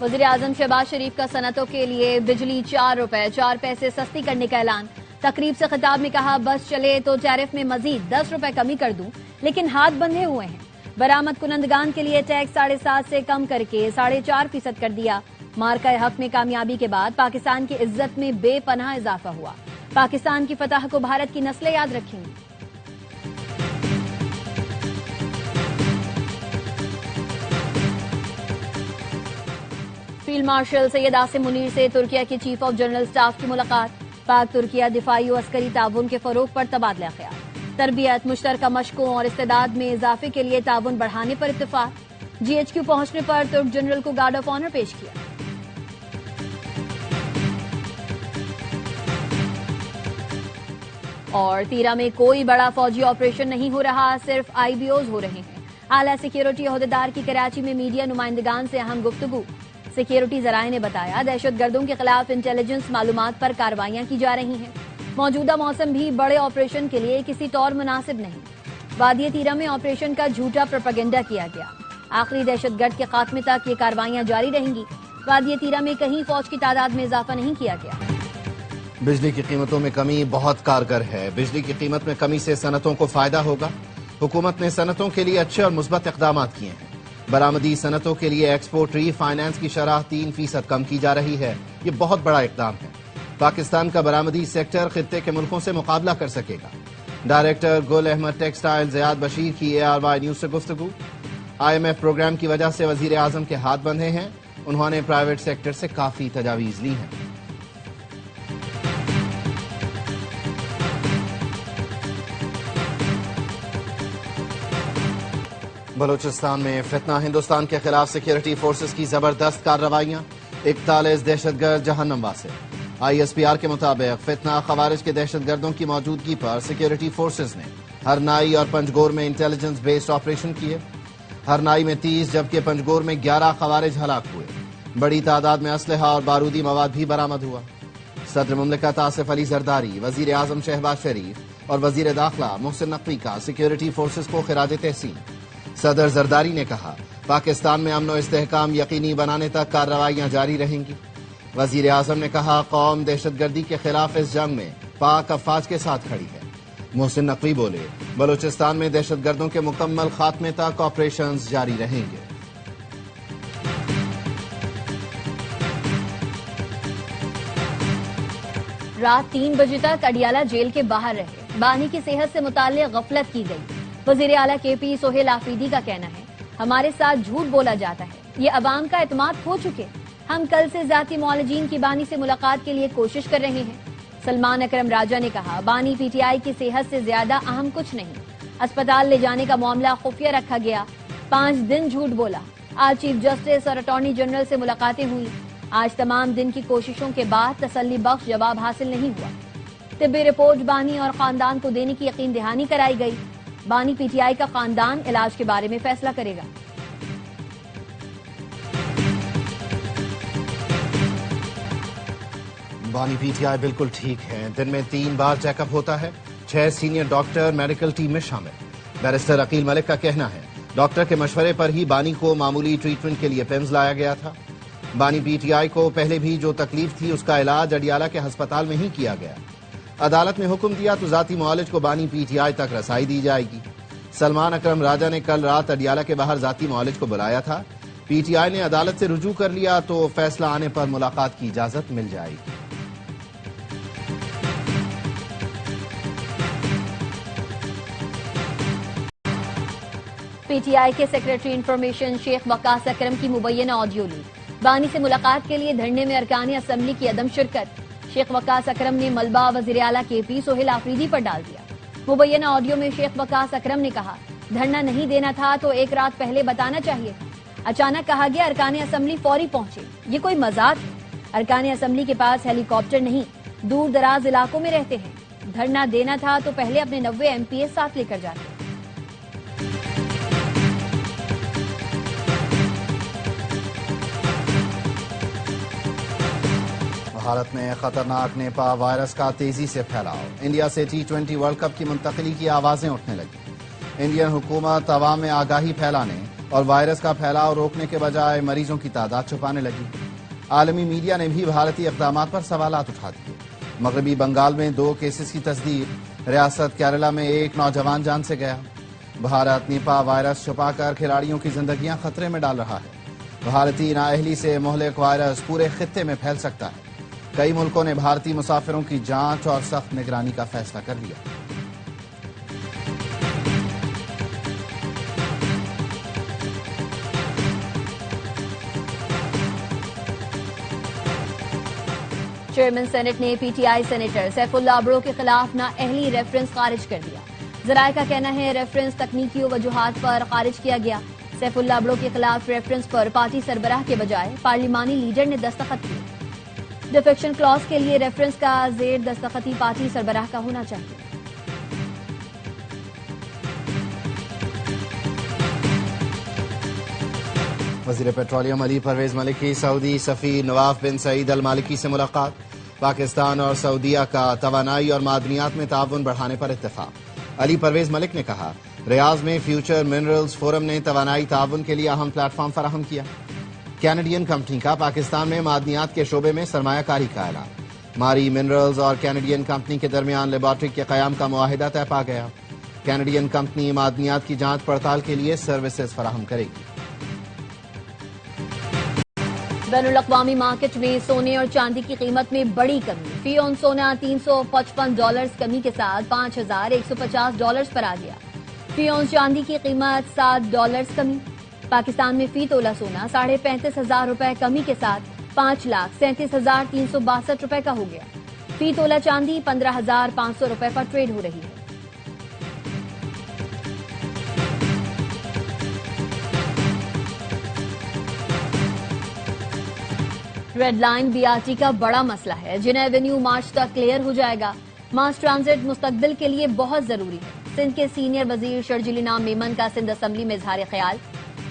وزیر اعظم شہباز شریف کا صنعتوں کے لیے بجلی 4 روپے 4 پیسے سستی کرنے کا اعلان۔ تقریب سے خطاب میں کہا بس چلے تو ٹیرف میں مزید 10 روپے کمی کر دوں، لیکن ہاتھ بندھے ہوئے ہیں۔ برآمد کنندگان کے لیے ٹیکس 7.5 سے کم کر کے 4.5% کر دیا۔ مارکہ حق میں کامیابی کے بعد پاکستان کی عزت میں بے پناہ اضافہ ہوا۔ پاکستان کی فتح کو بھارت کی نسلیں یاد رکھیں گی۔ فیلڈ مارشل سید عاصم منیر سے ترکیہ کے چیف آف جنرل سٹاف کی ملاقات۔ پاک ترکیہ دفاعی و عسکری تعاون کے فروغ پر تبادلہ خیال۔ تربیت، مشترکہ مشقوں اور استعداد میں اضافے کے لیے تعاون بڑھانے پر اتفاق۔ جی ایچ کیو پہنچنے پر ترک جنرل کو گارڈ آف آنر پیش کیا۔ اور تیرا میں کوئی بڑا فوجی آپریشن نہیں ہو رہا، صرف آئی بی اوز ہو رہے ہیں۔ اعلیٰ سیکیورٹی عہدیدار کی کراچی میں میڈیا نمائندگان سے اہم گفتگو۔ سیکیورٹی ذرائع نے بتایا دہشت گردوں کے خلاف انٹیلیجنس معلومات پر کارروائیاں کی جا رہی ہیں۔ موجودہ موسم بھی بڑے آپریشن کے لیے کسی طور مناسب نہیں۔ وادی تیرا میں آپریشن کا جھوٹا پروپیگنڈا کیا گیا۔ آخری دہشت گرد کے خاتمے تک یہ کارروائیاں جاری رہیں گی۔ وادی تیرا میں کہیں فوج کی تعداد میں اضافہ نہیں کیا گیا۔ بجلی کی قیمتوں میں کمی بہت کارگر ہے۔ بجلی کی قیمت میں کمی سے صنعتوں کو فائدہ ہوگا۔ حکومت نے صنعتوں کے لیے اچھے اور مثبت اقدامات کیے ہیں۔ برآمدی صنعتوں کے لیے ایکسپورٹ ری فائنانس کی شرح 3% کم کی جا رہی ہے۔ یہ بہت بڑا اقدام ہے۔ پاکستان کا برآمدی سیکٹر خطے کے ملکوں سے مقابلہ کر سکے گا۔ ڈائریکٹر گل احمد ٹیکسٹائل زیاد بشیر کی ARY نیوز سے گفتگو۔ IMF پروگرام کی وجہ سے وزیر اعظم کے ہاتھ بندھے ہیں۔ انہوں نے پرائیویٹ سیکٹر سے کافی تجاویز لی ہیں۔ بلوچستان میں فتنہ، ہندوستان کے خلاف سیکیورٹی فورسز کی زبردست کارروائیاں، 41 دہشت گرد جہنم واسے۔ ISPR کے مطابق فتنہ خوارج کے دہشت گردوں کی موجودگی پر سیکیورٹی فورسز نے ہرنائی اور پنجگور میں انٹیلیجنس بیسڈ آپریشن کیے۔ ہرنائی میں 30 جبکہ پنجگور میں 11 خوارج ہلاک ہوئے۔ بڑی تعداد میں اسلحہ اور بارودی مواد بھی برآمد ہوا۔ صدر مملکت آصف علی زرداری، وزیر اعظم شہباز شریف اور وزیر داخلہ محسن نقوی کا سیکیورٹی فورسز کو خراج تحسین۔ صدر زرداری نے کہا پاکستان میں امن و استحکام یقینی بنانے تک کارروائیاں جاری رہیں گی۔ وزیر اعظم نے کہا قوم دہشت گردی کے خلاف اس جنگ میں پاک افواج کے ساتھ کھڑی ہے۔ محسن نقوی بولے بلوچستان میں دہشت گردوں کے مکمل خاتمے تک آپریشنز جاری رہیں گے۔ رات 3 بجے تک اڈیالہ جیل کے باہر رہے۔ بانی کی صحت سے متعلق غفلت کی گئی۔ وزیر اعلیٰ KP سہیل آفریدی کا کہنا ہے ہمارے ساتھ جھوٹ بولا جاتا ہے، یہ عوام کا اعتماد کھو چکے۔ ہم کل سے ذاتی معالجین کی بانی سے ملاقات کے لیے کوشش کر رہے ہیں۔ سلمان اکرم راجہ نے کہا بانی PTI کی صحت سے زیادہ اہم کچھ نہیں۔ اسپتال لے جانے کا معاملہ خفیہ رکھا گیا۔ 5 دن جھوٹ بولا۔ آج چیف جسٹس اور اٹارنی جنرل سے ملاقاتیں ہوئی۔ آج تمام دن کی کوششوں کے بعد تسلی بخش جواب حاصل نہیں ہوا۔ طبی رپورٹ بانی اور خاندان کو دینے کی یقین دہانی کرائی گئی۔ بانی PTI کا خاندان علاج کے بارے میں فیصلہ کرے گا۔ بانی PTI بالکل ٹھیک ہے۔ دن میں 3 بار چیک اپ ہوتا ہے۔ 6 سینئر ڈاکٹر میڈیکل ٹیم میں شامل۔ بیرسٹر عقیل ملک کا کہنا ہے ڈاکٹر کے مشورے پر ہی بانی کو معمولی ٹریٹمنٹ کے لیے پیمز لایا گیا تھا۔ بانی PTI کو پہلے بھی جو تکلیف تھی اس کا علاج اڈیالہ کے ہسپتال میں ہی کیا گیا۔ عدالت نے حکم دیا تو ذاتی معالج کو بانی PTI تک رسائی دی جائے گی۔ سلمان اکرم راجہ نے کل رات اڈیالہ کے باہر ذاتی معالج کو بلایا تھا۔ PTI نے عدالت سے رجوع کر لیا تو فیصلہ آنے پر ملاقات کی اجازت مل جائے گی۔ PTI کے سیکریٹری انفارمیشن شیخ وقاص اکرم کی مبینہ آڈیو لیک۔ بانی سے ملاقات کے لیے دھرنے میں ارکان اسمبلی کی عدم شرکت۔ شیخ وقاص اکرم نے ملبہ وزیر اعلیٰ KP سہیل آفریدی پر ڈال دیا۔ مبینہ آڈیو میں شیخ وقاص اکرم نے کہا دھرنا نہیں دینا تھا تو 1 رات پہلے بتانا چاہیے تھا۔ اچانک کہا گیا ارکان اسمبلی فوری پہنچے، یہ کوئی مذاق ہے؟ ارکان اسمبلی کے پاس ہیلی کاپٹر نہیں، دور دراز علاقوں میں رہتے ہیں۔ دھرنا دینا تھا تو پہلے اپنے 90 MPs ساتھ لے کر جاتے۔ بھارت میں خطرناک نیپا وائرس کا تیزی سے پھیلاؤ۔ انڈیا سے T20 ورلڈ کپ کی منتقلی کی آوازیں اٹھنے لگی۔ انڈین حکومت عوام میں آگاہی پھیلانے اور وائرس کا پھیلاؤ روکنے کے بجائے مریضوں کی تعداد چھپانے لگی۔ عالمی میڈیا نے بھی بھارتی اقدامات پر سوالات اٹھا دیے۔ مغربی بنگال میں 2 کیسز کی تصدیق، ریاست کیرلا میں 1 نوجوان جان سے گیا۔ بھارت نیپا وائرس چھپا کر کھلاڑیوں کی زندگیاں خطرے میں ڈال رہا ہے۔ بھارتی نااہلی سے مہلک وائرس پورے خطے میں پھیل سکتا ہے۔ کئی ملکوں نے بھارتی مسافروں کی جانچ اور سخت نگرانی کا فیصلہ کر لیا۔ چیئرمین سینٹ نے P T I senator Saifullah Abro کے خلاف نااہلی ریفرنس خارج کر دیا۔ ذرائع کا کہنا ہے ریفرنس تکنیکی وجوہات پر خارج کیا گیا۔ سیف اللہ ابرو کے خلاف ریفرنس پر پارٹی سربراہ کے بجائے پارلیمانی لیڈر نے دستخط کیے۔ ڈیفیکشن کلاز کے لیے ریفرنس کا زیر دستخطی پارٹی سربراہ کا ہونا چاہیے۔ وزیر پیٹرولیم علی پرویز ملک کی سعودی سفیر نواف بن سعید المالکی سے ملاقات۔ پاکستان اور سعودیہ کا توانائی اور معدنیات میں تعاون بڑھانے پر اتفاق۔ علی پرویز ملک نے کہا، ریاض میں فیوچر منرلز فورم نے توانائی تعاون کے لیے اہم پلیٹ فارم فراہم کیا۔ کینیڈین کمپنی کا پاکستان میں معدنیات کے شعبے میں سرمایہ کاری کا اعلان۔ ماری منرلز اور کینیڈین کمپنی کے درمیان لیبارٹری کے قیام کا معاہدہ طے پا گیا۔ کینیڈین کمپنی معدنیات کی جانچ پڑتال کے لیے سروسز فراہم کرے گی۔ بین الاقوامی مارکیٹ میں سونے اور چاندی کی قیمت میں بڑی کمی۔ فی اون سونا $355 کمی کے ساتھ $5,150 پر آ گیا۔ فی اون چاندی کی قیمت $7 کمی۔ پاکستان میں فی تولہ سونا $35,000 کمی کے ساتھ $5,37,362 کا ہو گیا۔ فی تولہ چاندی $15,500 پر ٹریڈ ہو رہی ہے۔ Red line B R T کا بڑا مسئلہ ہے۔ جناح ایونیو مارچ تک کلیئر ہو جائے گا۔ ماس ٹرانزٹ مستقبل کے لیے بہت ضروری ہے۔ سندھ کے سینئر وزیر شرجیل انعام میمن کا سندھ اسمبلی میں اظہار خیال۔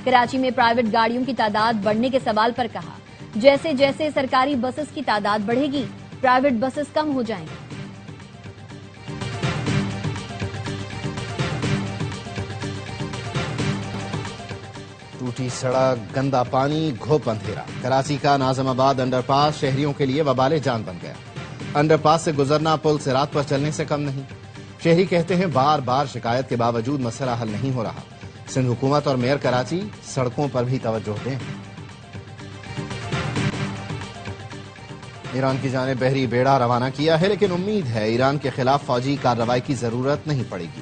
کراچی میں پرائیویٹ گاڑیوں کی تعداد بڑھنے کے سوال پر کہا، جیسے جیسے سرکاری بسز کی تعداد بڑھے گی، پرائیویٹ بسز کم ہو جائیں گے۔ ٹوٹی سڑک، گندا پانی، گھوپ اندھیرا۔ کراچی کا ناظم آباد انڈر پاس شہریوں کے لیے وبال جان بن گیا۔ انڈر پاس سے گزرنا پل صراط پر چلنے سے کم نہیں۔ شہری کہتے ہیں بار بار شکایت کے باوجود مسئلہ حل نہیں ہو رہا۔ سندھ حکومت اور میئر کراچی سڑکوں پر بھی توجہ دیں۔ ایران کی جانب بحری بیڑا روانہ کیا ہے، لیکن امید ہے ایران کے خلاف فوجی کارروائی کی ضرورت نہیں پڑے گی۔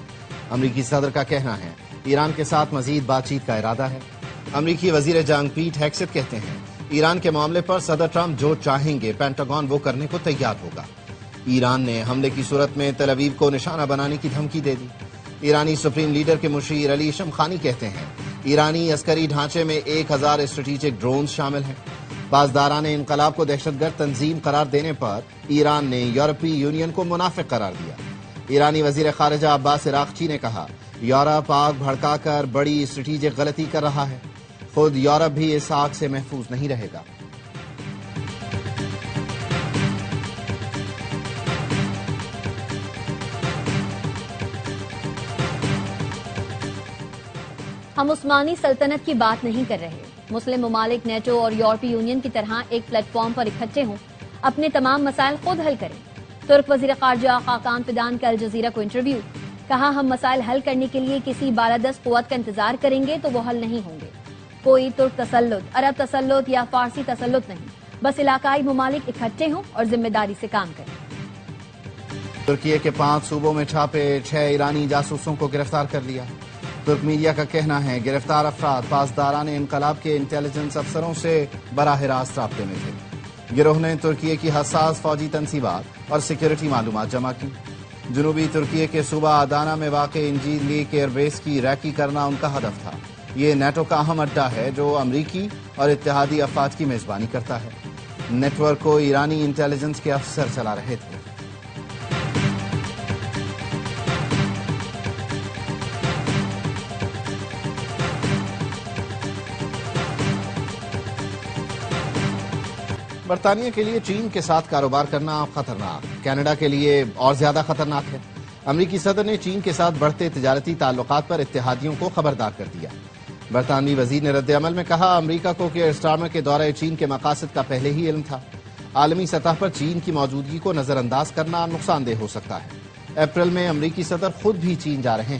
امریکی صدر کا کہنا ہے ایران کے ساتھ مزید بات چیت کا ارادہ ہے۔ امریکی وزیر جنگ پیٹ ہیکسٹ کہتے ہیں ایران کے معاملے پر صدر ٹرمپ جو چاہیں گے پینٹاگون وہ کرنے کو تیار ہوگا۔ ایران نے حملے کی صورت میں تل ابیب کو نشانہ بنانے کی دھمکی دے دی۔ ایرانی سپریم لیڈر کے مشیر علی شمخانی کہتے ہیں ایرانی عسکری ڈھانچے میں 1000 اسٹریٹجک ڈرونز شامل ہیں۔ پاسداران انقلاب کو دہشت گرد تنظیم قرار دینے پر ایران نے یورپی یونین کو منافق قرار دیا۔ ایرانی وزیر خارجہ عباس عراقچی نے کہا یورپ آگ بھڑکا کر بڑی اسٹریٹجک غلطی کر رہا ہے، خود یورپ بھی اس آگ سے محفوظ نہیں رہے گا۔ ہم عثمانی سلطنت کی بات نہیں کر رہے۔ مسلم ممالک نیٹو اور یورپی یونین کی طرح ایک پلیٹ فارم پر اکٹھے ہوں، اپنے تمام مسائل خود حل کریں۔ ترک وزیر خارجہ خاقان فیدان کا الجزیرہ کو انٹرویو، کہا ہم مسائل حل کرنے کے لیے کسی بالادست قوت کا انتظار کریں گے تو وہ حل نہیں ہوں گے۔ کوئی ترک تسلط، عرب تسلط یا فارسی تسلط نہیں، بس علاقائی ممالک اکٹھے ہوں اور ذمہ داری سے کام کریں۔ ترکی کے 5 صوبوں میں چھاپے، 6 ایرانی جاسوسوں کو گرفتار کر لیا۔ ترک میڈیا کا کہنا ہے گرفتار افراد پاسداران انقلاب کے انٹیلیجنس افسروں سے براہ راست رابطے میں تھے۔ گروہ نے ترکی کی حساس فوجی تنصیبات اور سیکیورٹی معلومات جمع کی۔ جنوبی ترکی کے صوبہ آدانہ میں واقع انجیلیک ایئر بیس کی ریکی کرنا ان کا ہدف تھا۔ یہ نیٹو کا اہم اڈہ ہے جو امریکی اور اتحادی افواج کی میزبانی کرتا ہے۔ نیٹ ورک کو ایرانی انٹیلیجنس کے افسر چلا رہے تھے۔ برطانیہ کے لیے چین کے ساتھ کاروبار کرنا خطرناک، کینیڈا کے لیے اور زیادہ خطرناک ہے۔ امریکی صدر نے چین کے ساتھ بڑھتے تجارتی تعلقات پر اتحادیوں کو خبردار کر دیا۔ برطانوی وزیر نے رد عمل میں کہا، امریکہ کو کیئر سٹارمر کے دورہ چین کے مقاصد کا پہلے ہی علم تھا۔ عالمی سطح پر چین کی موجودگی کو نظر انداز کرنا نقصان دہ ہو سکتا ہے۔ اپریل میں امریکی صدر خود بھی چین جا رہے ہیں۔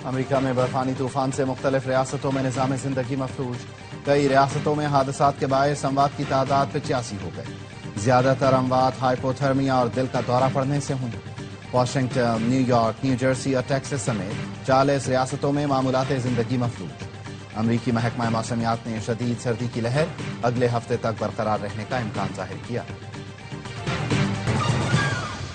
امریکہ میں برفانی طوفان سے مختلف ریاستوں میں نظام زندگی مفلوج۔ کئی ریاستوں میں حادثات کے باعث اموات کی تعداد 85 ہو گئی۔ زیادہ تر اموات ہائپوتھرمیا اور دل کا دورہ پڑنے سے ہوئی۔ Washington, new York, new Jersey اور ٹیکساس سمیت 40 ریاستوں میں معمولات زندگی مفلوج۔ امریکی محکمہ موسمیات نے شدید سردی کی لہر اگلے ہفتے تک برقرار رہنے کا امکان ظاہر کیا۔